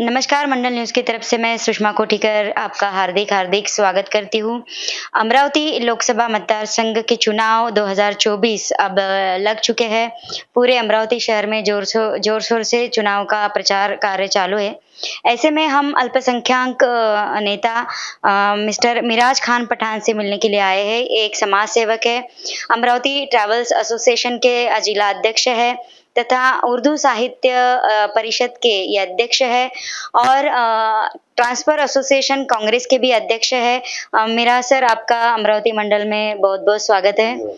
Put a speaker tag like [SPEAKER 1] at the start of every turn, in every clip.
[SPEAKER 1] नमस्कार, मंडल न्यूज़ की तरफ से मैं सुषमा कोठीकर आपका हार्दिक-हार्दिक स्वागत करती हूँ। अमरावती लोकसभा मतदार संघ के चुनाव 2024 अब लग चुके हैं। पूरे अमरावती शहर में ज़ोर-शोर से चुनाव का प्रचार कार्य चालू है। ऐसे में हम अल्पसंख्यक नेता मिस्टर मिराज खान पठान से मिलने के लिए आए हैं। ये एक समाज सेवक है, अमरावती ट्रैवल्स एसोसिएशन के जिला अध्यक्ष है तथा उर्दू साहित्य परिषद के ये अध्यक्ष है और ट्रांसफर एसोसिएशन कांग्रेस के भी अध्यक्ष है। मिराज सर, आपका अमरावती मंडल में बहुत-बहुत स्वागत है।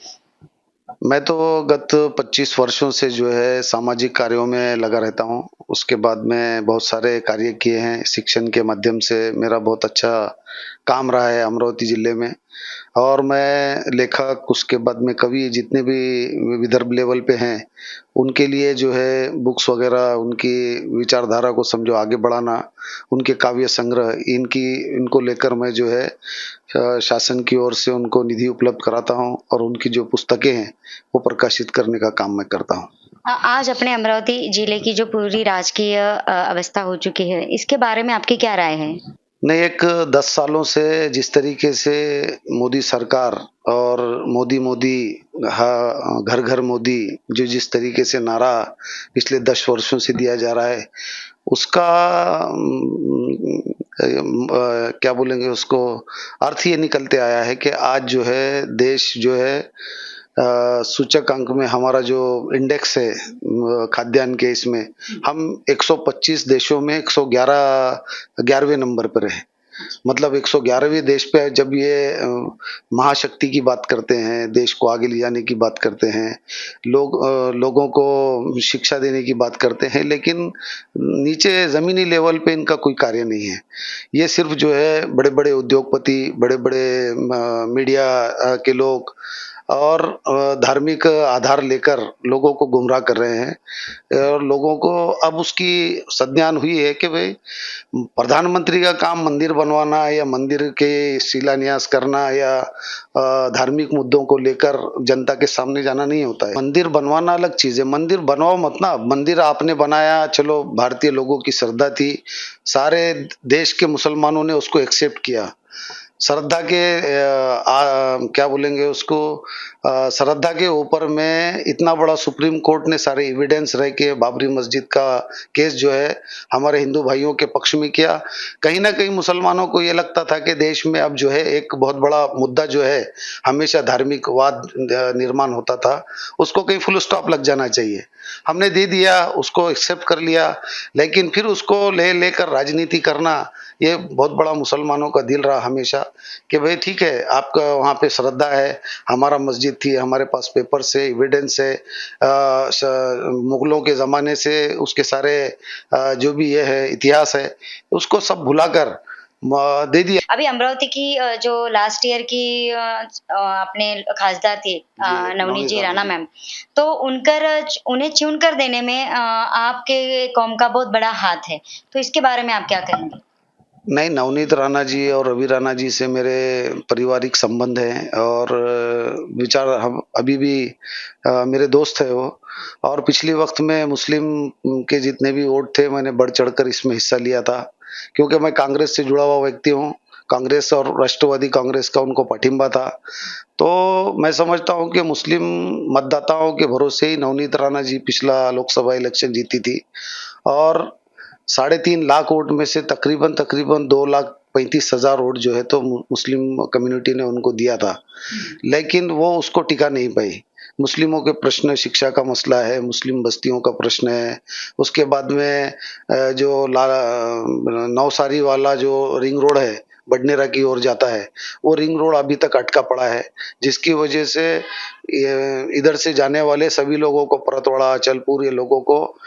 [SPEAKER 2] मैं तो गत 25 वर्षों से जो है सामाजिक कार्यों में लगा रहता हूँ। उसके बाद में बहुत सारे कार्य किए हैं। शिक्षण के माध्यम से मेरा बहुत अच्छा काम रहा है अमरावती जिले में और मैं लेखक, उसके बाद में कवि, जितने भी विदर्भ लेवल पे हैं, उनके लिए जो है बुक्स वगैरह, उनकी विचारधारा को समझो आगे बढ़ाना, उनके काव्य संग्रह, इनको लेकर मैं जो है शासन की ओर से उनको निधि उपलब्ध कराता हूँ और उनकी जो पुस्तकें हैं, वो प्रकाशित करने का काम मैं करता हूँ।
[SPEAKER 1] आज अपने अमरावती जिले की जो पूरी राजकीय अवस्था हो चुकी है, इसके बारे में आपकी क्या राय है?
[SPEAKER 2] नहीं, एक 10 सालों से जिस तरीके से मोदी सरकार और मोदी मोदी, हाँ, घर घर मोदी, जो जिस तरीके से नारा पिछले 10 वर्षों से दिया जा रहा है, उसका क्या बोलेंगे उसको, अर्थ ये निकलते आया है कि आज जो है देश जो है सूचकांक में हमारा जो इंडेक्स है खाद्यान्न के, इसमें हम 125 देशों में 11वें नंबर पर है। मतलब 111वें देश पे जब ये महाशक्ति की बात करते हैं, देश को आगे ले जाने की बात करते हैं, लोगों को शिक्षा देने की बात करते हैं, लेकिन नीचे ज़मीनी लेवल पे इनका कोई कार्य नहीं है। ये सिर्फ जो है बड़े-बड़े उद्योगपति, बड़े-बड़े मीडिया के लोग और धार्मिक आधार लेकर लोगों को गुमराह कर रहे हैं और लोगों को अब उसकी संज्ञान हुई है कि भाई प्रधानमंत्री का काम मंदिर बनवाना या मंदिर के शिलान्यास करना या धार्मिक मुद्दों को लेकर जनता के सामने जाना नहीं होता है। मंदिर बनवाना अलग चीज़ है, मंदिर बनवाओ मत ना। मंदिर आपने बनाया, चलो भारतीय लोगों की श्रद्धा थी, सारे देश के मुसलमानों ने उसको एक्सेप्ट किया। श्रद्धा के क्या बोलेंगे उसको, श्रद्धा के ऊपर में इतना बड़ा सुप्रीम कोर्ट ने सारे एविडेंस रह के बाबरी मस्जिद का केस जो है हमारे हिंदू भाइयों के पक्ष में किया। कहीं ना कहीं मुसलमानों को ये लगता था कि देश में अब जो है एक बहुत बड़ा मुद्दा जो है, हमेशा धार्मिक वाद निर्माण होता था, उसको कहीं फुल स्टॉप लग जाना चाहिए। हमने दे दिया, उसको एक्सेप्ट कर लिया, लेकिन फिर उसको लेकर राजनीति करना, ये बहुत बड़ा मुसलमानों का दिल रहा हमेशा कि भाई ठीक है, आपका वहाँ पे श्रद्धा है, हमारा मस्जिद थी, हमारे पास पेपर्स है, एविडेंस है, मुगलों के ज़माने से उसके सारे जो भी ये है इतिहास है, उसको सब भुलाकर दे दिया।
[SPEAKER 1] अभी अमरावती की जो लास्ट ईयर की अपने खासदार थी नवनीत जी राणा मैम, तो उन्हें चुन कर देने में आपके कौम का बहुत बड़ा हाथ है। तो इसके बारे में आप क्या कहेंगे?
[SPEAKER 2] नहीं, नवनीत राणा जी और रवि राणा जी से मेरे पारिवारिक संबंध हैं और विचार हम अभी भी मेरे दोस्त हैं वो। और पिछले वक़्त में मुस्लिम के जितने भी वोट थे, मैंने बढ़-चढ़कर इसमें हिस्सा लिया था, क्योंकि मैं कांग्रेस से जुड़ा हुआ व्यक्ति हूँ। कांग्रेस और राष्ट्रवादी कांग्रेस का उनको पाठिंबा था। तो मैं समझता हूँ कि मुस्लिम मतदाताओं के भरोसे ही नवनीत राणा जी पिछला लोकसभा इलेक्शन जीती थी और 3.5 लाख वोट में से तकरीबन 2,35,000 वोट जो है तो मुस्लिम कम्युनिटी ने उनको दिया था, लेकिन वो उसको टिका नहीं पाई। मुस्लिमों के प्रश्न, शिक्षा का मसला है, मुस्लिम बस्तियों का प्रश्न है, उसके बाद में जो नवसारी वाला जो रिंग रोड है, बडनेरा की ओर जाता है, वो रिंग रोड अभी तक अटका पड़ा है, जिसकी वजह से इधर से जाने वाले सभी लोगों को, परतवाड़ा, अचलपुर, ये लोगों को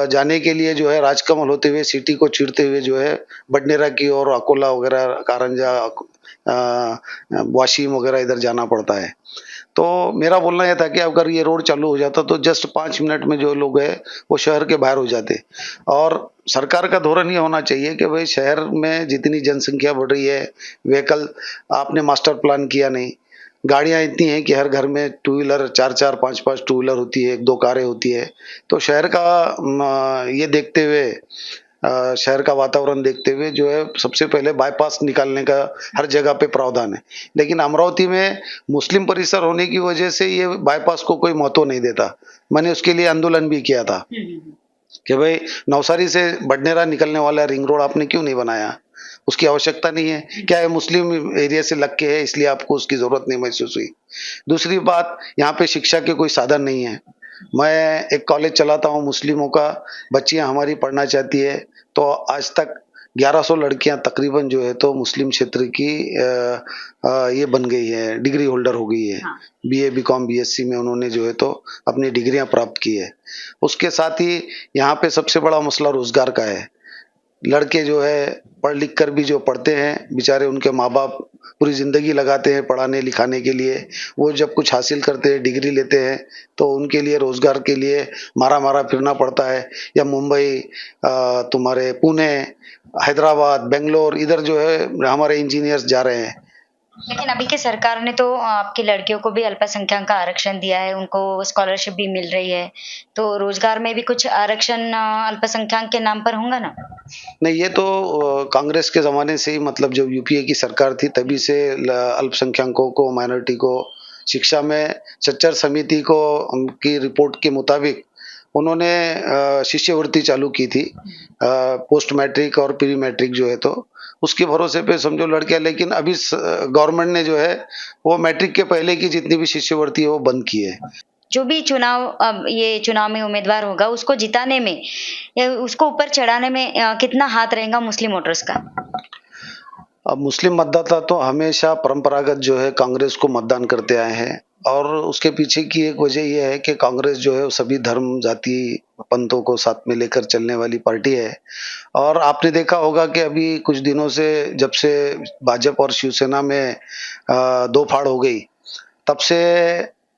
[SPEAKER 2] जाने के लिए जो है राजकमल होते हुए, सिटी को चीरते हुए जो है बडनेरा की ओर, अकोला वगैरह, कारंजा, वाशिम वगैरह इधर जाना पड़ता है। तो मेरा बोलना ये था कि अगर ये रोड चालू हो जाता तो जस्ट 5 मिनट में जो लोग हैं वो शहर के बाहर हो जाते। और सरकार का धोरण ये होना चाहिए कि भाई शहर में जितनी जनसंख्या बढ़ रही है, व्हीकल आपने मास्टर प्लान किया नहीं, गाड़ियाँ इतनी हैं कि हर घर में टू व्हीलर 4-4, 5-5 टू व्हीलर होती है, 1-2 कारें होती है। तो शहर का ये देखते हुए शहर का वातावरण देखते हुए जो है सबसे पहले बाईपास निकालने का हर जगह पे प्रावधान है। लेकिन अमरावती में मुस्लिम परिसर होने की वजह से ये बाईपास को कोई महत्व नहीं देता। मैंने उसके लिए आंदोलन भी किया था कि भाई नवसारी से बडनेरा निकलने वाला रिंग रोड आपने क्यों नहीं बनाया? उसकी आवश्यकता नहीं है। क्या है मुस्लिम एरिया से लग के है इसलिए आपको उसकी ज़रूरत नहीं महसूस हुई। दूसरी बात यहाँ पे शिक्षा के कोई साधन नहीं है। मैं एक कॉलेज चलाता हूँ मुस्लिमों का, बच्चियाँ हमारी पढ़ना चाहती है, तो आज तक 1100 लड़कियाँ तकरीबन जो है तो मुस्लिम क्षेत्र की ये बन गई है, डिग्री होल्डर हो गई है।
[SPEAKER 1] हाँ।
[SPEAKER 2] बीए, बीकॉम, बीएससी में उन्होंने जो है तो अपनी डिग्रियाँ प्राप्त की है। उसके साथ ही यहाँ पे सबसे बड़ा मसला रोज़गार का है। लड़के जो है पढ़ लिख कर भी जो पढ़ते हैं, बेचारे उनके माँ-बाप पूरी ज़िंदगी लगाते हैं पढ़ाने लिखाने के लिए। वो जब कुछ हासिल करते हैं, डिग्री लेते हैं, तो उनके लिए रोज़गार के लिए मारा-मारा फिरना पड़ता है या मुंबई तुम्हारे पुणे, हैदराबाद, बैंगलोर इधर जो है हमारे इंजीनियर्स जा रहे हैं।
[SPEAKER 1] लेकिन अभी की सरकार ने तो आपकी लड़कियों को भी अल्पसंख्यक का आरक्षण दिया है, उनको स्कॉलरशिप भी मिल रही है। तो रोज़गार में भी कुछ आरक्षण अल्पसंख्यक के नाम पर होंगा ना?
[SPEAKER 2] नहीं ये तो कांग्रेस के ज़माने से ही मतलब जब यूपीए की सरकार थी तभी से अल्पसंख्यकों को माइनॉरिटी को शिक्षा में सच्चर समिति को की रिपोर्ट के मुताबिक उन्होंने शिष्यवृत्ति चालू की थी पोस्ट मैट्रिक और प्री मैट्रिक जो है तो उसके भरोसे पे समझो लड़कियां लेकिन अभी गवर्नमेंट ने जो है वो मैट्रिक के पहले की जितनी भी शिष्यवृत्ति है वो बंद की है।
[SPEAKER 1] जो भी चुनाव अब ये चुनाव में उम्मीदवार होगा, उसको जिताने में या उसको ऊपर चढ़ाने में कितना हाथ रहेगा मुस्लिम वोटर्स का?
[SPEAKER 2] अब मुस्लिम मतदाता तो हमेशा परंपरागत जो है कांग्रेस को मतदान करते आए हैं और उसके पीछे की एक वजह यह है कि कांग्रेस जो है वो सभी धर्म जाति पंथों को साथ में लेकर चलने वाली पार्टी है। और आपने देखा होगा कि अभी कुछ दिनों से जब से भाजपा और शिवसेना में दो फाड़ हो गई तब से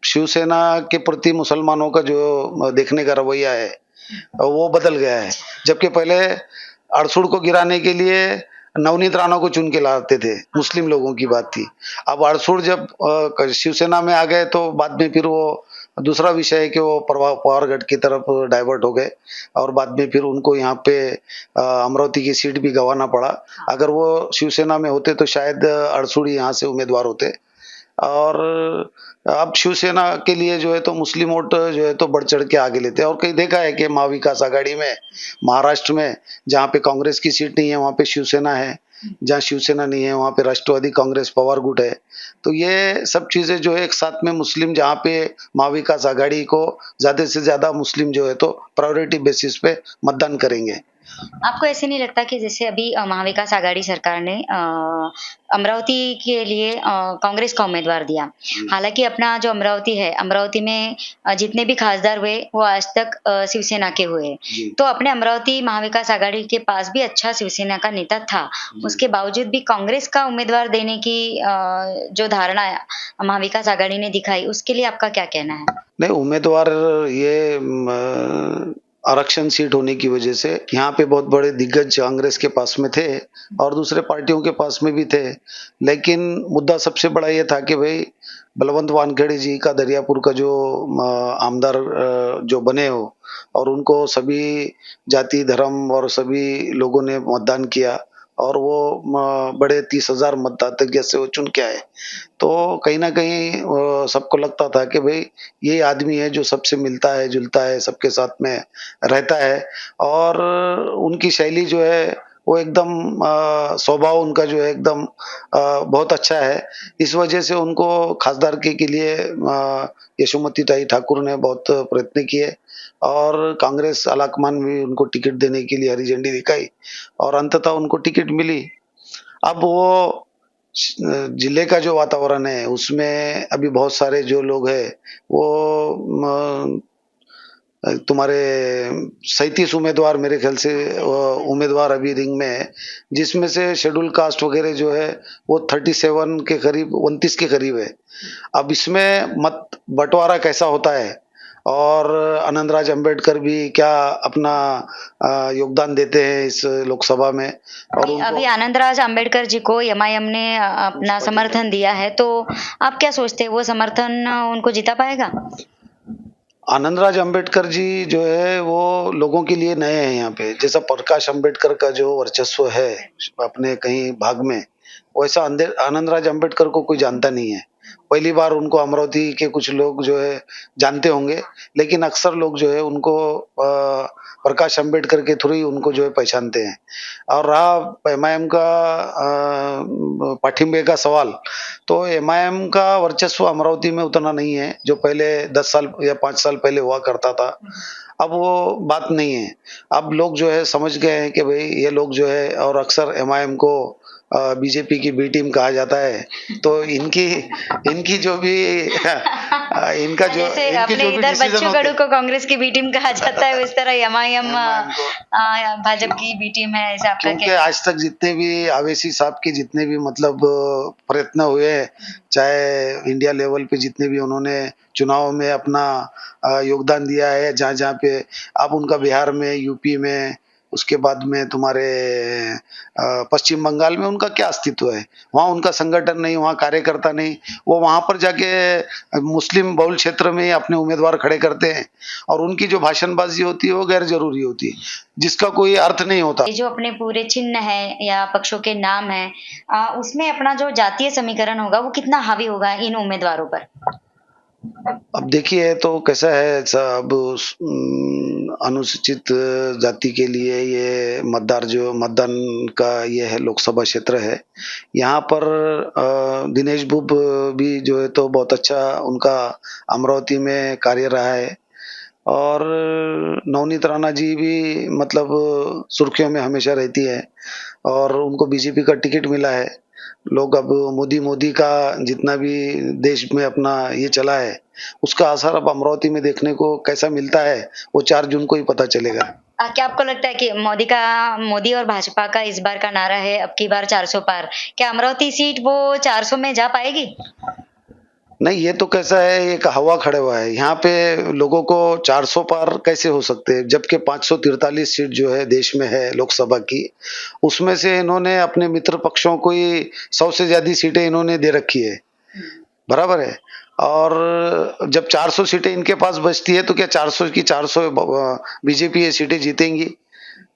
[SPEAKER 2] शिवसेना के प्रति मुसलमानों का जो देखने का रवैया है वो बदल गया है। जबकि पहले अड़सुड़ को गिराने के लिए नवनीत राणा को चुन के लाते थे, मुस्लिम लोगों की बात थी। अब अड़सुड़ जब शिवसेना में आ गए तो बाद में फिर वो दूसरा विषय है कि वो पवारगढ़ की तरफ डाइवर्ट हो गए और बाद में फिर उनको यहाँ पे अमरावती की सीट भी गंवाना पड़ा। अगर वो शिवसेना में होते तो शायद अड़सुड़ यहाँ से उम्मीदवार होते। और अब शिवसेना के लिए जो है तो मुस्लिम वोट जो है तो बढ़ चढ़ के आगे लेते हैं और कहीं देखा है कि महाविकास आघाड़ी में महाराष्ट्र में जहाँ पे कांग्रेस की सीट नहीं है वहाँ पे शिवसेना है, जहाँ शिवसेना नहीं है वहाँ पे राष्ट्रवादी कांग्रेस पवार गुट है। तो ये सब चीजें जो है एक साथ में मुस्लिम जहाँ पे महाविकास आघाड़ी को ज्यादा से ज्यादा मुस्लिम जो है तो प्रायोरिटी बेसिस पे मतदान करेंगे।
[SPEAKER 1] आपको ऐसे नहीं लगता कि जैसे अभी महाविकास आघाड़ी सरकार ने अमरावती के लिए कांग्रेस का उम्मीदवार दिया। हालाँकि अपना जो अमरावती है, अमरावती में जितने भी खासदार हुए वो आज तक शिवसेना के हुए। तो अपने अमरावती महाविकास आघाड़ी के पास भी अच्छा शिवसेना का नेता था। उसके बावजूद भी कांग्रेस का उम्मीदवार देने की जो धारणा महाविकास आघाड़ी ने दिखाई, उसके लिए आपका क्या कहना है?
[SPEAKER 2] नहीं उम्मीदवार ये आरक्षण सीट होने की वजह से यहाँ पे बहुत बड़े दिग्गज कांग्रेस के पास में थे और दूसरे पार्टियों के पास में भी थे। लेकिन मुद्दा सबसे बड़ा ये था कि भाई बलवंत वानखेड़े जी का दरियापुर का जो आमदार जो बने हो और उनको सभी जाति धर्म और सभी लोगों ने मतदान किया और वो बड़े 30,000 मतदाता से वो चुन के आए। तो कहीं न कहीं सबको लगता था कि भई ये आदमी है जो सबसे मिलता है, जुलता है, सबके साथ में रहता है और उनकी शैली जो है वो एकदम स्वभाव उनका जो है एकदम बहुत अच्छा है। इस वजह से उनको खासदार के लिए यशोमती ताई ठाकुर ने बहुत प्रयत्न किए और कांग्रेस आलाकमान में भी उनको टिकट देने के लिए हरी झंडी दिखाई और अंततः उनको टिकट मिली। अब वो जिले का जो वातावरण है उसमें अभी बहुत सारे जो लोग हैं वो तुम्हारे 37 उम्मीदवार मेरे ख्याल से उम्मीदवार अभी रिंग में है जिसमें से शेड्यूल कास्ट वगैरह जो है वो 37 के करीब 29 के करीब है। अब इसमें मत बंटवारा कैसा होता है और आनंदराज अंबेडकर भी क्या अपना योगदान देते हैं इस लोकसभा में और
[SPEAKER 1] अभी आनंदराज अंबेडकर जी को एमआईएम ने अपना समर्थन दिया है, तो आप क्या सोचते हैं वो समर्थन उनको जिता पाएगा?
[SPEAKER 2] आनंदराज अंबेडकर जी जो है वो लोगों के लिए नए हैं यहाँ पे। जैसा प्रकाश अंबेडकर का जो वर्चस्व है अपने कहीं भाग में, वैसा आनंदराज अंबेडकर को कोई जानता नहीं है। पहली बार उनको अमरावती के कुछ लोग जो है जानते होंगे, लेकिन अक्सर लोग जो है उनको प्रकाश अंबेडकर के थ्रू ही उनको जो है पहचानते हैं। और रहा एमआईएम का पाठिंबे का सवाल, तो एमआईएम का वर्चस्व अमरावती में उतना नहीं है जो पहले 10 साल या 5 साल पहले हुआ करता था। अब वो बात नहीं है। अब लोग जो है समझ गए हैं कि भई ये लोग जो है, और अक्सर एमआईएम को बीजेपी की बी टीम कहा जाता है। तो इनकी इनकी जो भी इनका जो
[SPEAKER 1] जैसे
[SPEAKER 2] इनकी
[SPEAKER 1] अपने
[SPEAKER 2] जो भी
[SPEAKER 1] इधर
[SPEAKER 2] डिसीजन
[SPEAKER 1] बच्चू
[SPEAKER 2] होते
[SPEAKER 1] कडू
[SPEAKER 2] हैं
[SPEAKER 1] को कांग्रेस की बी टीम कहा जाता है, उस तरह एमआईएम
[SPEAKER 2] एमआईएम को,
[SPEAKER 1] भाजपा की बी टीम है, ऐसा आपका
[SPEAKER 2] क्योंकि
[SPEAKER 1] कहना है?
[SPEAKER 2] आज तक जितने भी अवैसी साहब के जितने भी मतलब प्रयत्न हुए हैं, चाहे इंडिया लेवल पे जितने भी उन्होंने चुनाव में अपना योगदान दिया है, जहाँ-जहाँ पे आप उनका बिहार में, यूपी में, उसके बाद में तुम्हारे पश्चिम बंगाल में उनका क्या अस्तित्व है? वहाँ उनका संगठन नहीं, वहाँ कार्यकर्ता नहीं, वो वहाँ पर जाके मुस्लिम बहुल क्षेत्र में ही अपने उम्मीदवार खड़े करते हैं, और उनकी जो भाषणबाजी होती है वो गैर ज़रूरी होती है, जिसका कोई अर्थ नहीं होता।
[SPEAKER 1] ये जो अपने पूरे चिन्ह है या पक्षों के नाम है, उसमें अपना जो जातीय समीकरण होगा वो कितना हावी होगा इन उम्मीदवारों पर?
[SPEAKER 2] अब देखिए तो कैसा है साहब, अनुसूचित जाति के लिए ये मतदान का ये है लोकसभा क्षेत्र है। यहाँ पर दिनेश बुब भी जो है तो बहुत अच्छा उनका अमरावती में कार्य रहा है, और नवनीत राणा जी भी मतलब सुर्खियों में हमेशा रहती है, और उनको बीजेपी का टिकट मिला है। लोग अब मोदी मोदी का जितना भी देश में अपना ये चला है, उसका असर अब अमरावती में देखने को कैसा मिलता है, वो 4 जून को ही पता चलेगा।
[SPEAKER 1] क्या आपको लगता है कि मोदी और भाजपा का इस बार का नारा है अब की बार 400 पार, क्या अमरावती सीट वो 400 में जा पाएगी?
[SPEAKER 2] नहीं, ये तो कैसा है, एक हवा खड़ा हुआ है। यहाँ पे लोगों को 400 पार कैसे हो सकते हैं, जबकि 543 सीट जो है देश में है लोकसभा की, उसमें से इन्होंने अपने मित्र पक्षों को ही 100 से ज़्यादा सीटें इन्होंने दे रखी है, बराबर है। और जब 400 सीटें इनके पास बचती है, तो क्या 400 की 400 बीजेपी ये सीटें जीतेंगी?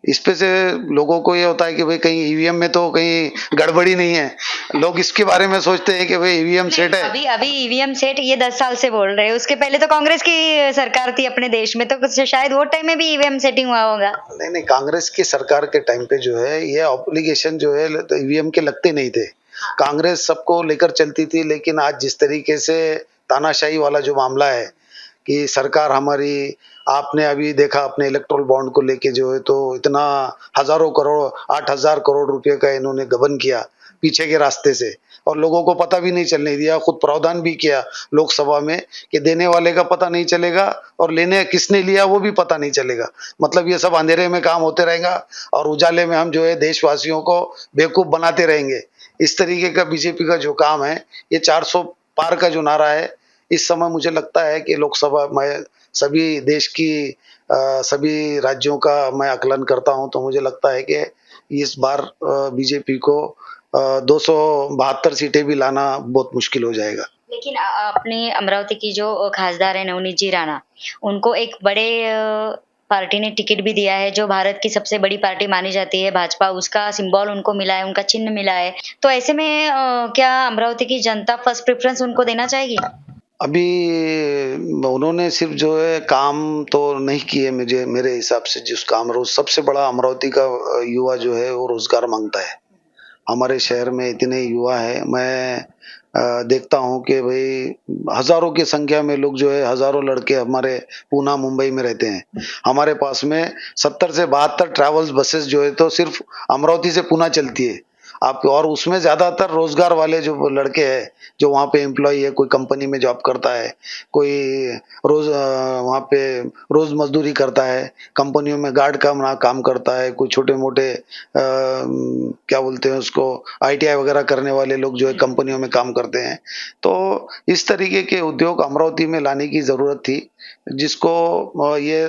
[SPEAKER 2] इस पे से लोगों को ये होता है कि भाई कहीं ईवीएम में तो कहीं गड़बड़ी नहीं है। लोग इसके बारे में सोचते हैं कि भाई ईवीएम सेट है।
[SPEAKER 1] अभी अभी ईवीएम सेट ये 10 साल से बोल रहे हैं, उसके पहले तो कांग्रेस की सरकार थी अपने देश में, तो कुछ शायद वो टाइम में भी ईवीएम सेटिंग हुआ होगा।
[SPEAKER 2] नहीं नहीं, कांग्रेस की सरकार के टाइम पे जो है ये ऑब्लिगेशन जो है ईवीएम के लगते नहीं थे। कांग्रेस सबको लेकर चलती थी, लेकिन आज जिस तरीके से तानाशाही वाला जो मामला है कि सरकार हमारी, आपने अभी देखा अपने इलेक्टोरल बॉन्ड को लेके जो है तो इतना हजारों करोड़, 8,000 करोड़ रुपए का इन्होंने गबन किया पीछे के रास्ते से, और लोगों को पता भी नहीं चलने दिया। खुद प्रावधान भी किया लोकसभा में कि देने वाले का पता नहीं चलेगा और लेने किसने लिया वो भी पता नहीं चलेगा। मतलब ये सब अंधेरे में काम होते रहेगा, और उजाले में हम जो है देशवासियों को बेवकूफ बनाते रहेंगे। इस तरीके का बीजेपी का जो काम है, ये 400 पार का जो नारा है, इस समय मुझे लगता है कि लोकसभा में सभी देश की सभी राज्यों का मैं आकलन करता हूं, तो मुझे लगता है कि इस बार बीजेपी को 272 सीटें भी लाना बहुत मुश्किल हो जाएगा।
[SPEAKER 1] लेकिन अपनी अमरावती की जो खासदार है नवनीत जी राणा, उनको एक बड़े पार्टी ने टिकट भी दिया है, जो भारत की सबसे बड़ी पार्टी मानी जाती है भाजपा, उसका सिंबल उनको मिला है, उनका चिन्ह मिला है। तो ऐसे में क्या अमरावती की जनता फर्स्ट प्रेफरेंस उनको देना चाहेगी?
[SPEAKER 2] अभी उन्होंने सिर्फ जो है काम तो नहीं किए, मुझे मेरे हिसाब से जिस काम रोज सबसे बड़ा अमरावती का युवा जो है वो रोजगार मांगता है। हमारे शहर में इतने युवा है, मैं देखता हूँ कि भाई हजारों की संख्या में लोग जो है, हजारों लड़के हमारे पूना मुंबई में रहते हैं। हमारे पास में 70 से 72 ट्रैवल्स बसेस जो है तो सिर्फ अमरावती से पूना चलती है आप, और उसमें ज्यादातर रोजगार वाले जो लड़के हैं, जो वहाँ पे एम्प्लॉय है, कोई कंपनी में जॉब करता है, कोई रोज वहाँ पे रोज मजदूरी करता है, कंपनियों में गार्ड का काम करता है, कोई छोटे मोटे क्या बोलते हैं उसको, आईटीआई वगैरह करने वाले लोग जो है कंपनियों में काम करते हैं। तो इस तरीके के उद्योग अमरावती में लाने की जरूरत थी, जिसको ये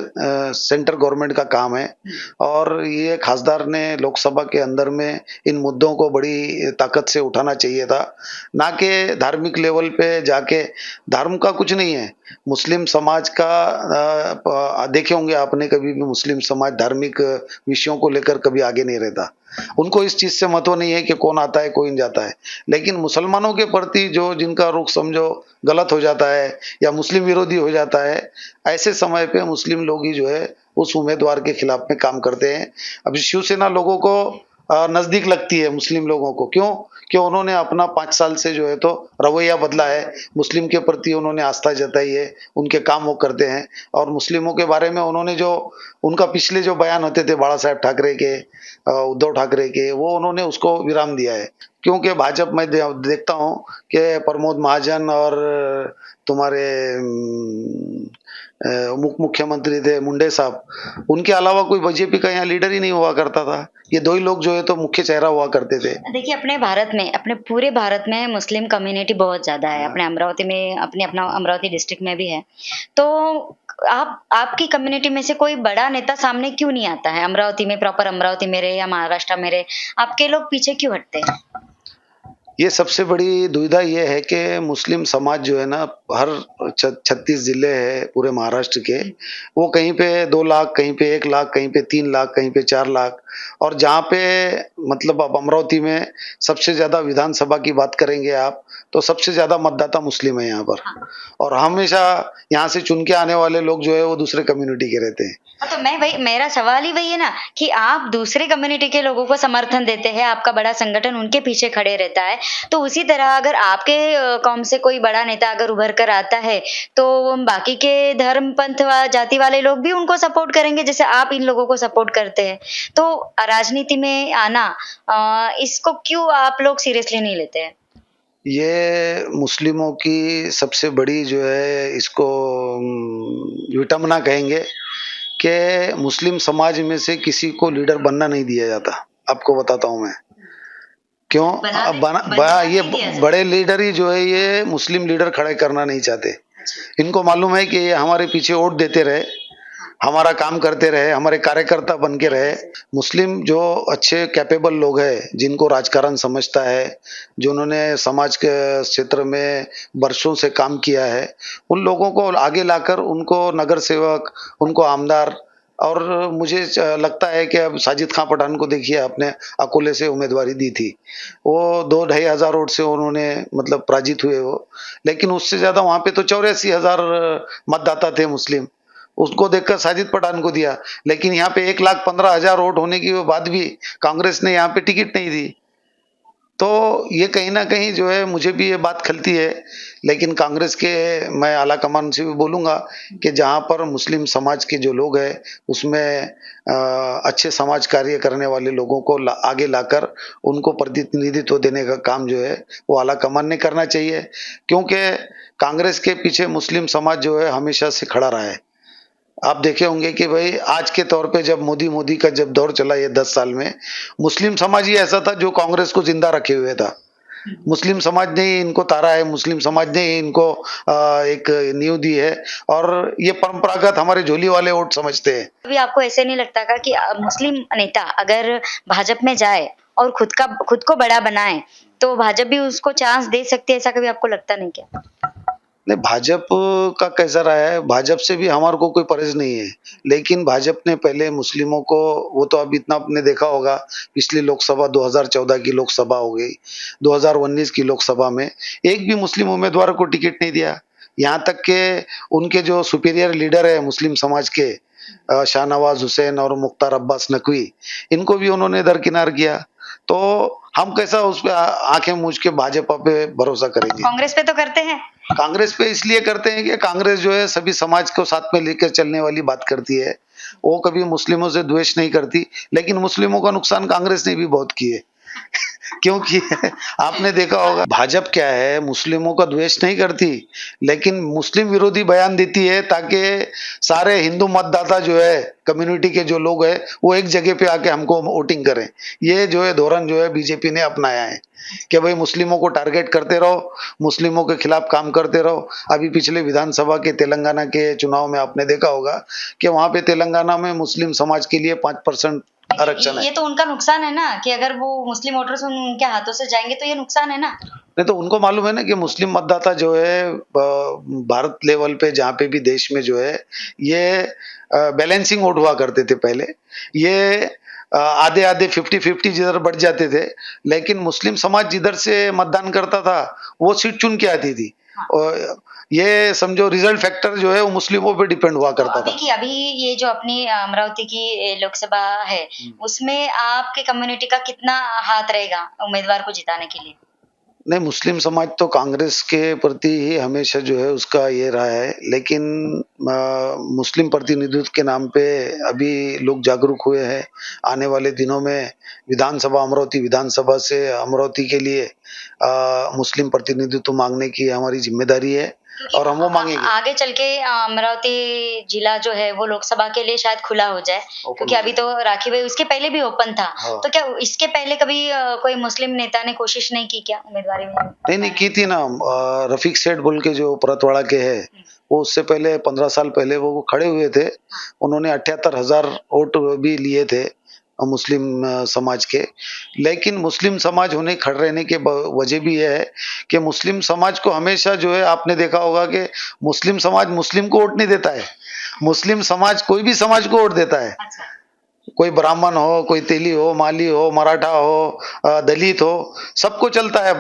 [SPEAKER 2] सेंट्रल गवर्नमेंट का काम है, और ये खासदार ने लोकसभा के अंदर में इन मुद्दों को बड़ी ताकत से उठाना चाहिए था, ना कि धार्मिक लेवल पे जाके। धर्म का कुछ नहीं है, मुस्लिम समाज का देखे होंगे आपने कभी भी मुस्लिम समाज धार्मिक विषयों को लेकर कभी आगे नहीं रहता। उनको इस चीज़ से महत्व नहीं है कि कौन आता है, कौन जाता है। लेकिन मुसलमानों के प्रति जो जिनका रुख समझो गलत हो जाता है या मुस्लिम विरोधी हो जाता है, ऐसे समय पे मुस्लिम लोग ही जो है उस उम्मीदवार के खिलाफ में काम करते हैं। अभी शिवसेना लोगों को नज़दीक लगती है मुस्लिम लोगों को, क्यों? कि उन्होंने अपना 5 साल से जो है तो रवैया बदला है, मुस्लिम के प्रति उन्होंने आस्था जताई है, उनके काम वो करते हैं और मुस्लिमों के बारे में उन्होंने जो उनका पिछले जो बयान होते थे बाला साहेब ठाकरे के, उद्धव ठाकरे के, वो उन्होंने उसको विराम दिया है। क्योंकि भाजपा में देखता हूँ कि प्रमोद महाजन और तुम्हारे मुख्यमंत्री थे मुंडे साहब, उनके अलावा कोई बीजेपी का यहाँ लीडर ही नहीं हुआ करता था। ये दो ही लोग जो है तो मुख्य चेहरा हुआ करते थे।
[SPEAKER 1] देखिए अपने भारत में, अपने पूरे भारत में मुस्लिम कम्युनिटी बहुत ज़्यादा है। अपने अमरावती में, अपना अमरावती डिस्ट्रिक्ट में भी है। तो आपकी कम्युनिटी में से कोई बड़ा नेता सामने क्यों नहीं आता है? अमरावती में, प्रॉपर अमरावती में रहे या महाराष्ट्र में रहे, आपके लोग पीछे क्यों हटते हैं?
[SPEAKER 2] ये सबसे बड़ी दुविधा ये है कि मुस्लिम समाज जो है ना, हर 36 जिले है पूरे महाराष्ट्र के, वो कहीं पे 2 लाख, कहीं पे 1 लाख, कहीं पे 3 लाख, कहीं पे 4 लाख, और जहाँ पे मतलब अब अमरावती में सबसे ज़्यादा विधानसभा की बात करेंगे आप, तो सबसे ज़्यादा मतदाता मुस्लिम है यहाँ पर। और हमेशा यहाँ से चुन के आने वाले लोग जो है वो दूसरे कम्युनिटी के रहते हैं।
[SPEAKER 1] हाँ, तो मैं वही, मेरा सवाल ही वही है ना कि आप दूसरे कम्युनिटी के लोगों को समर्थन देते हैं, आपका बड़ा संगठन उनके पीछे खड़े रहता है। तो उसी तरह अगर आपके कौम से कोई बड़ा नेता अगर उभर कर आता है, तो बाकी के धर्म, पंथ जाति वाले लोग भी उनको सपोर्ट करेंगे जैसे आप इन लोगों को सपोर्ट करते हैं। तो राजनीति में आना, इसको क्यों आप लोग सीरियसली नहीं लेते हैं?
[SPEAKER 2] ये मुस्लिमों की सबसे बड़ी जो है इसको विटंबना कहेंगे कि मुस्लिम समाज में से किसी को लीडर बनना नहीं दिया जाता। आपको बताता हूँ मैं क्यों। ये बड़े लीडर ही जो है ये मुस्लिम लीडर खड़े करना नहीं चाहते। इनको मालूम है कि ये हमारे पीछे वोट देते रहे, हमारा काम करते रहे, हमारे कार्यकर्ता बन के रहे। मुस्लिम जो अच्छे कैपेबल लोग हैं, जिनको राजकारण समझता है, जिन्होंने समाज के क्षेत्र में वर्षों से काम किया है, उन लोगों को आगे लाकर उनको नगर सेवक, उनको आमदार, और मुझे लगता है कि अब साजिद खां पठान को देखिए, आपने अकोले से उम्मीदवारी दी थी, वो 2-2.5 हजार वोट से उन्होंने मतलब पराजित हुए वो, लेकिन उससे ज्यादा वहां पे तो 84,000 मतदाता थे मुस्लिम, उसको देखकर साजिद पठान को दिया। लेकिन यहाँ पे 1,15,000 वोट होने के बाद भी कांग्रेस ने यहाँ पे टिकट नहीं दी। तो ये कहीं ना कहीं जो है मुझे भी ये बात खलती है। लेकिन कांग्रेस के मैं आला कमान से भी बोलूँगा कि जहाँ पर मुस्लिम समाज के जो लोग हैं उसमें अच्छे समाज कार्य करने वाले लोगों को आगे लाकर उनको प्रतिनिधित्व देने का काम जो है वो आला कमान ने करना चाहिए। क्योंकि कांग्रेस के पीछे मुस्लिम समाज जो है हमेशा से खड़ा रहा है। आप देखे होंगे कि भाई आज के तौर पे जब मोदी का जब दौर चला ये 10 साल में, मुस्लिम समाज ही ऐसा था जो कांग्रेस को जिंदा रखे हुए था। मुस्लिम समाज ने ही इनको तारा है, मुस्लिम समाज ने ही इनको एक नींव दी है, और ये परंपरागत हमारे झोली वाले वोट समझते हैं।
[SPEAKER 1] अभी आपको ऐसे नहीं लगता का कि मुस्लिम नेता अगर भाजपा में जाए और खुद को बड़ा बनाए, तो भाजपा भी उसको चांस दे सकती है, ऐसा कभी आपको लगता नहीं क्या?
[SPEAKER 2] नहीं, भाजपा का कैसा रहा है, भाजपा से भी हमारे को कोई परहेज नहीं है, लेकिन भाजपा ने पहले मुस्लिमों को, वो तो अब इतना आपने देखा होगा, पिछली लोकसभा 2014 की लोकसभा हो गई, 2019 की लोकसभा में एक भी मुस्लिम उम्मीदवार को टिकट नहीं दिया। यहाँ तक के उनके जो सुपीरियर लीडर है मुस्लिम समाज के, शाहनवाज हुसैन और मुख्तार अब्बास नकवी, इनको भी उन्होंने दरकिनार किया। तो हम कैसा उस पे आंखें मूंझ के भाजपा पे भरोसा करेंगे?
[SPEAKER 1] कांग्रेस पे तो करते हैं।
[SPEAKER 2] कांग्रेस पे इसलिए करते हैं कि कांग्रेस जो है सभी समाज को साथ में लेकर चलने वाली बात करती है। वो कभी मुस्लिमों से द्वेष नहीं करती, लेकिन मुस्लिमों का नुकसान कांग्रेस ने भी बहुत किए। क्योंकि आपने देखा होगा भाजपा क्या है, मुस्लिमों का द्वेष नहीं करती, लेकिन मुस्लिम विरोधी बयान देती है ताकि सारे हिंदू मतदाता जो है, कम्युनिटी के जो लोग हैं, वो एक जगह पे आके हमको वोटिंग करें। ये जो है धोरण जो है बीजेपी ने अपनाया है कि भाई मुस्लिमों को टारगेट करते रहो, मुस्लिमों के खिलाफ काम करते रहो। अभी पिछले विधानसभा के तेलंगाना के चुनाव में आपने देखा होगा कि वहां पे तेलंगाना में मुस्लिम समाज के लिए 5% आरक्षण है।
[SPEAKER 1] ये तो उनका नुकसान है ना कि अगर वो मुस्लिम वोटर्स उनके हाथों से जाएंगे तो ये नुकसान है ना।
[SPEAKER 2] नहीं तो उनको मालूम है ना कि मुस्लिम मतदाता जो है भारत लेवल पे जहाँ पे भी देश में जो है ये बैलेंसिंग वोट हुआ करते थे पहले। ये आधे आधे 50-50 जिधर बढ़ जाते थे, लेकिन मुस्लिम समाज जिधर से मतदान करता था वो सीट चुन के आती थी।
[SPEAKER 1] हाँ।
[SPEAKER 2] और ये समझो रिजल्ट फैक्टर जो है वो मुस्लिमों पे डिपेंड हुआ
[SPEAKER 1] तो
[SPEAKER 2] करता था।
[SPEAKER 1] अभी ये जो अपनी अमरावती की लोकसभा है, उसमें आपके कम्युनिटी का कितना हाथ रहेगा उम्मीदवार को जिताने के लिए?
[SPEAKER 2] नहीं, मुस्लिम समाज तो कांग्रेस के प्रति ही हमेशा जो है उसका ये रहा है, लेकिन मुस्लिम प्रतिनिधित्व के नाम पे अभी लोग जागरूक हुए हैं। आने वाले दिनों में विधानसभा अमरावती विधानसभा से अमरावती के लिए मुस्लिम प्रतिनिधित्व मांगने की हमारी जिम्मेदारी है
[SPEAKER 1] क्योंकि
[SPEAKER 2] और हम वो मांगेंगे।
[SPEAKER 1] आगे चल के अमरावती जिला जो है वो लोकसभा के लिए शायद खुला हो जाए, क्योंकि
[SPEAKER 2] हो
[SPEAKER 1] अभी तो राखी भाई उसके पहले भी ओपन था।
[SPEAKER 2] हाँ।
[SPEAKER 1] तो क्या इसके पहले कभी कोई मुस्लिम नेता ने कोशिश नहीं की क्या उम्मीदवारी में
[SPEAKER 2] नहीं की थी ना। रफीक सेठ बोल के जो परतवाड़ा के हैं, वो उससे पहले 15 साल पहले वो खड़े हुए थे। उन्होंने 78,000 वोट भी लिए थे मुस्लिम समाज के। लेकिन मुस्लिम समाज होने खड़े रहने के वजह भी ये है कि मुस्लिम समाज को हमेशा जो है आपने देखा होगा कि मुस्लिम समाज मुस्लिम को वोट नहीं देता है। मुस्लिम समाज कोई भी समाज को वोट देता है।
[SPEAKER 1] अच्छा।
[SPEAKER 2] कोई ब्राह्मण हो, कोई तेली हो, माली हो, मराठा हो, दलित हो, सबको चलता है।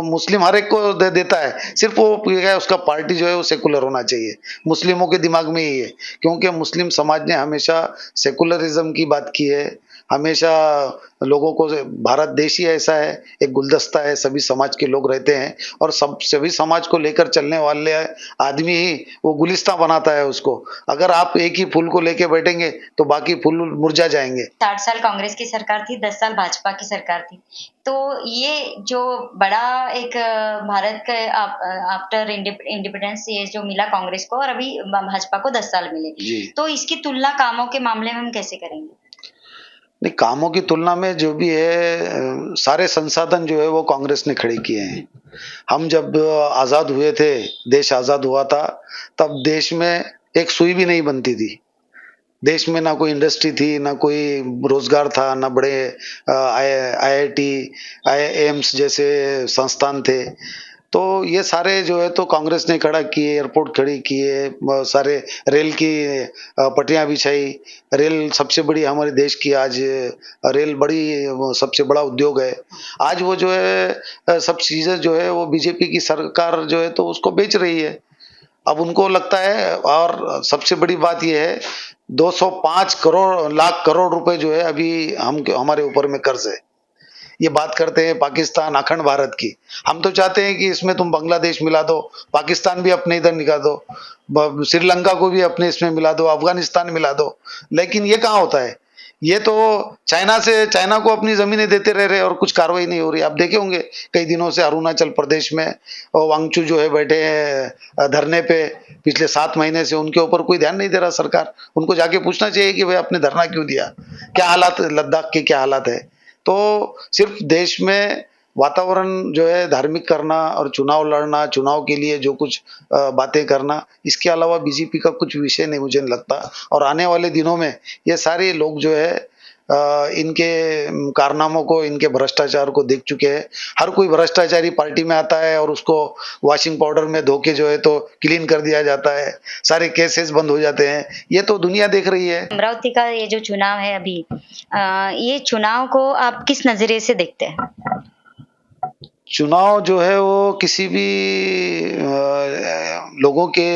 [SPEAKER 2] मुस्लिम हर एक को देता है। सिर्फ वो क्या है, उसका पार्टी जो है वो सेकुलर होना चाहिए। मुस्लिमों के दिमाग में यही है, क्योंकि मुस्लिम समाज ने हमेशा सेकुलरिज्म की बात की है। हमेशा लोगों को भारत देश ही ऐसा है, एक गुलदस्ता है, सभी समाज के लोग रहते हैं और सभी समाज को लेकर चलने वाले आदमी ही वो गुलिस्तां बनाता है उसको। अगर आप एक ही फूल को लेके बैठेंगे तो बाकी फूल मुरझा जाएंगे।
[SPEAKER 1] 60 साल कांग्रेस की सरकार थी, 10 साल भाजपा की सरकार थी। तो ये जो बड़ा एक भारत के आफ्टर इंडिपेंडेंस ये जो मिला कांग्रेस को और अभी भाजपा को 10 साल मिले।
[SPEAKER 2] जी।
[SPEAKER 1] तो इसकी तुलना कामों के मामले में हम कैसे करेंगे?
[SPEAKER 2] नहीं, कामों की तुलना में जो भी है सारे संसाधन जो है वो कांग्रेस ने खड़े किए हैं। हम जब आज़ाद हुए थे, देश आज़ाद हुआ था, तब देश में एक सुई भी नहीं बनती थी। देश में ना कोई इंडस्ट्री थी, ना कोई रोजगार था, ना बड़े आईआईटी, एम्स जैसे संस्थान थे। तो ये सारे जो है तो कांग्रेस ने खड़ा किए, एयरपोर्ट खड़ी किए, सारे रेल की पटरियां बिछाई। रेल सबसे बड़ी हमारे देश की आज रेल बड़ी सबसे बड़ा उद्योग है। आज वो जो है सब चीजें जो है वो बीजेपी की सरकार जो है तो उसको बेच रही है। अब उनको लगता है, और सबसे बड़ी बात ये है 205 करोड़ लाख करोड़ रुपए जो है अभी हम हमारे ऊपर में कर्ज है। ये बात करते हैं पाकिस्तान अखंड भारत की। हम तो चाहते हैं कि इसमें तुम बांग्लादेश मिला दो, पाकिस्तान भी अपने इधर निकाल दो, श्रीलंका को भी अपने इसमें मिला दो, अफगानिस्तान मिला दो। लेकिन ये कहाँ होता है? ये तो चाइना को अपनी जमीनें देते रह रहे और कुछ कार्रवाई नहीं हो रही। आप देखे होंगे कई दिनों से अरुणाचल प्रदेश में वांगचू जो है बैठे हैं धरने पे, पिछले 7 महीने से उनके ऊपर कोई ध्यान नहीं दे रहा सरकार। उनको जाके पूछना चाहिए कि भाई आपने धरना क्यों दिया? क्या हालात लद्दाख के क्या हालात है? तो सिर्फ देश में वातावरण जो है धार्मिक करना और चुनाव लड़ना, चुनाव के लिए जो कुछ बातें करना, इसके अलावा बीजेपी का कुछ विषय नहीं मुझे नहीं लगता। और आने वाले दिनों में ये सारे लोग जो है इनके कारनामों को, इनके भ्रष्टाचार को देख चुके हैं। हर कोई भ्रष्टाचारी पार्टी में आता है और उसको वॉशिंग पाउडर में धो के जो है तो क्लीन कर दिया जाता है, सारे केसेस बंद हो जाते हैं। ये तो दुनिया देख रही है।
[SPEAKER 1] अमरावती का ये जो चुनाव है अभी, ये चुनाव को आप किस नजरिए से देखते हैं?
[SPEAKER 2] चुनाव जो है वो किसी भी लोगों के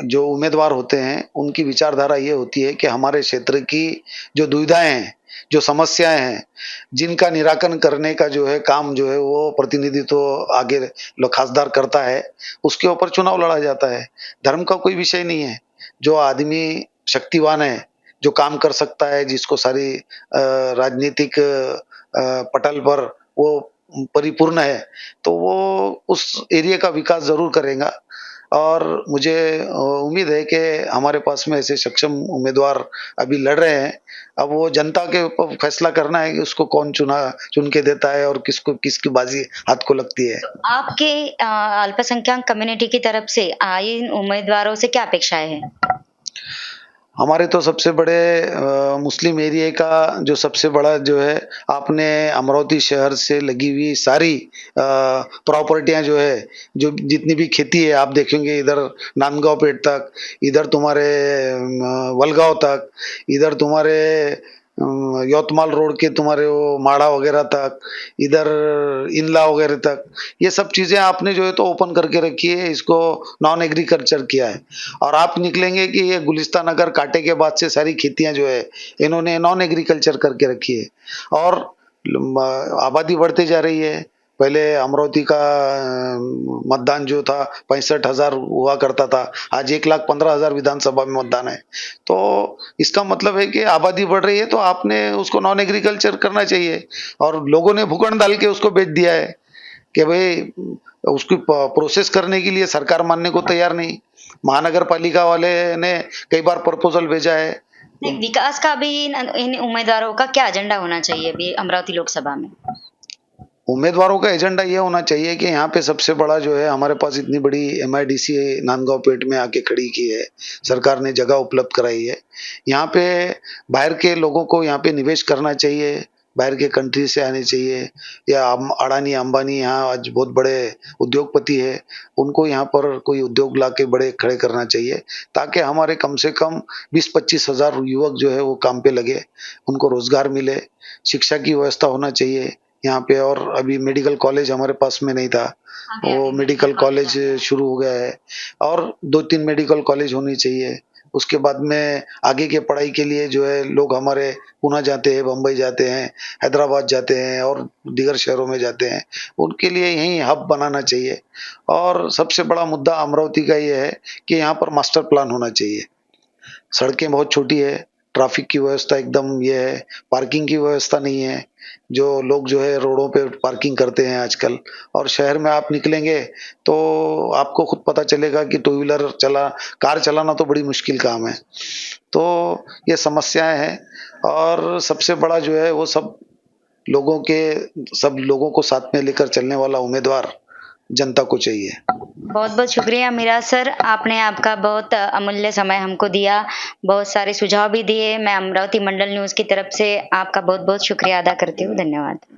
[SPEAKER 2] जो उम्मीदवार होते हैं उनकी विचारधारा ये होती है कि हमारे क्षेत्र की जो दुविधाएं हैं, जो समस्याएं हैं, जिनका निराकरण करने का जो है काम जो है वो प्रतिनिधित्व तो आगे खासदार करता है, उसके ऊपर चुनाव लड़ा जाता है। धर्म का कोई विषय नहीं है। जो आदमी शक्तिवान है, जो काम कर सकता है, जिसको सारी राजनीतिक पटल पर वो परिपूर्ण है, तो वो उस एरिया का विकास जरूर करेगा। और मुझे उम्मीद है कि हमारे पास में ऐसे सक्षम उम्मीदवार अभी लड़ रहे हैं। अब वो जनता के ऊपर फैसला करना है कि उसको कौन चुन के देता है और किसको किसकी बाजी हाथ को लगती है।
[SPEAKER 1] तो आपके अल्पसंख्यक कम्युनिटी की तरफ से आए इन उम्मीदवारों से क्या अपेक्षाएं हैं?
[SPEAKER 2] हमारे तो सबसे बड़े मुस्लिम एरिया का जो सबसे बड़ा जो है आपने अमरावती शहर से लगी हुई सारी प्रॉपर्टियां जो है जो जितनी भी खेती है आप देखेंगे इधर नांदगांव पेट तक इधर तुम्हारे वलगांव तक इधर तुम्हारे यवतमाल रोड के तुम्हारे वो माड़ा वगैरह तक इधर इंदला वगैरह तक ये सब चीजें आपने जो है तो ओपन करके रखी है इसको नॉन एग्रीकल्चर किया है और आप निकलेंगे कि ये गुलिस्तान नगर काटे के बाद से सारी खेतियां जो है इन्होंने नॉन एग्रीकल्चर करके रखी है और आबादी बढ़ती जा रही है पहले अमरावती का मतदान जो था 65,000 हुआ करता था आज 1,15,000 विधानसभा में मतदान है तो इसका मतलब है कि आबादी बढ़ रही है तो आपने उसको नॉन एग्रीकल्चर करना चाहिए और लोगों ने भूखंड डाल के उसको बेच दिया है कि भाई उसकी प्रोसेस करने के लिए सरकार मानने को तैयार नहीं महानगर पालिका वाले ने कई बार प्रपोजल भेजा है
[SPEAKER 1] नहीं, विकास का भी इन उम्मीदवारों का क्या एजेंडा होना चाहिए अभी अमरावती लोकसभा में?
[SPEAKER 2] उम्मीदवारों का एजेंडा ये होना चाहिए कि यहाँ पे सबसे बड़ा जो है हमारे पास इतनी बड़ी एमआईडीसी नांदगांव पेट में आके खड़ी की है सरकार ने जगह उपलब्ध कराई है यहाँ पे बाहर के लोगों को यहाँ पे निवेश करना चाहिए बाहर के कंट्री से आने चाहिए या अडानी अंबानी यहाँ आज बहुत बड़े उद्योगपति है उनको यहाँ पर कोई उद्योग ला के बड़े खड़े करना चाहिए ताकि हमारे कम से कम 20-25 हजार युवक जो है वो काम पे लगे उनको रोजगार मिले शिक्षा की व्यवस्था होना चाहिए यहाँ पे और अभी मेडिकल कॉलेज हमारे पास में नहीं था वो मेडिकल कॉलेज शुरू हो गया है और 2-3 मेडिकल कॉलेज होनी चाहिए उसके बाद में आगे के पढ़ाई के लिए जो है लोग हमारे पुणे जाते हैं बम्बई जाते हैं हैदराबाद जाते हैं और दीगर शहरों में जाते हैं उनके लिए यही हब बनाना चाहिए और सबसे बड़ा मुद्दा अमरावती का ये है कि यहाँ पर मास्टर प्लान होना चाहिए सड़कें बहुत छोटी है ट्रैफिक की व्यवस्था एकदम ये है पार्किंग की व्यवस्था नहीं है जो लोग जो है रोडों पे पार्किंग करते हैं आजकल और शहर में आप निकलेंगे तो आपको खुद पता चलेगा कि टू व्हीलर चला कार चलाना तो बड़ी मुश्किल काम है तो ये समस्याएं हैं और सबसे बड़ा जो है वो सब लोगों को साथ में लेकर चलने वाला उम्मीदवार जनता को चाहिए
[SPEAKER 1] बहुत बहुत शुक्रिया मीरा सर, आपने आपका बहुत अमूल्य समय हमको दिया, बहुत सारे सुझाव भी दिए। मैं अमरावती मंडल न्यूज़ की तरफ से आपका बहुत बहुत शुक्रिया अदा करती हूँ। धन्यवाद।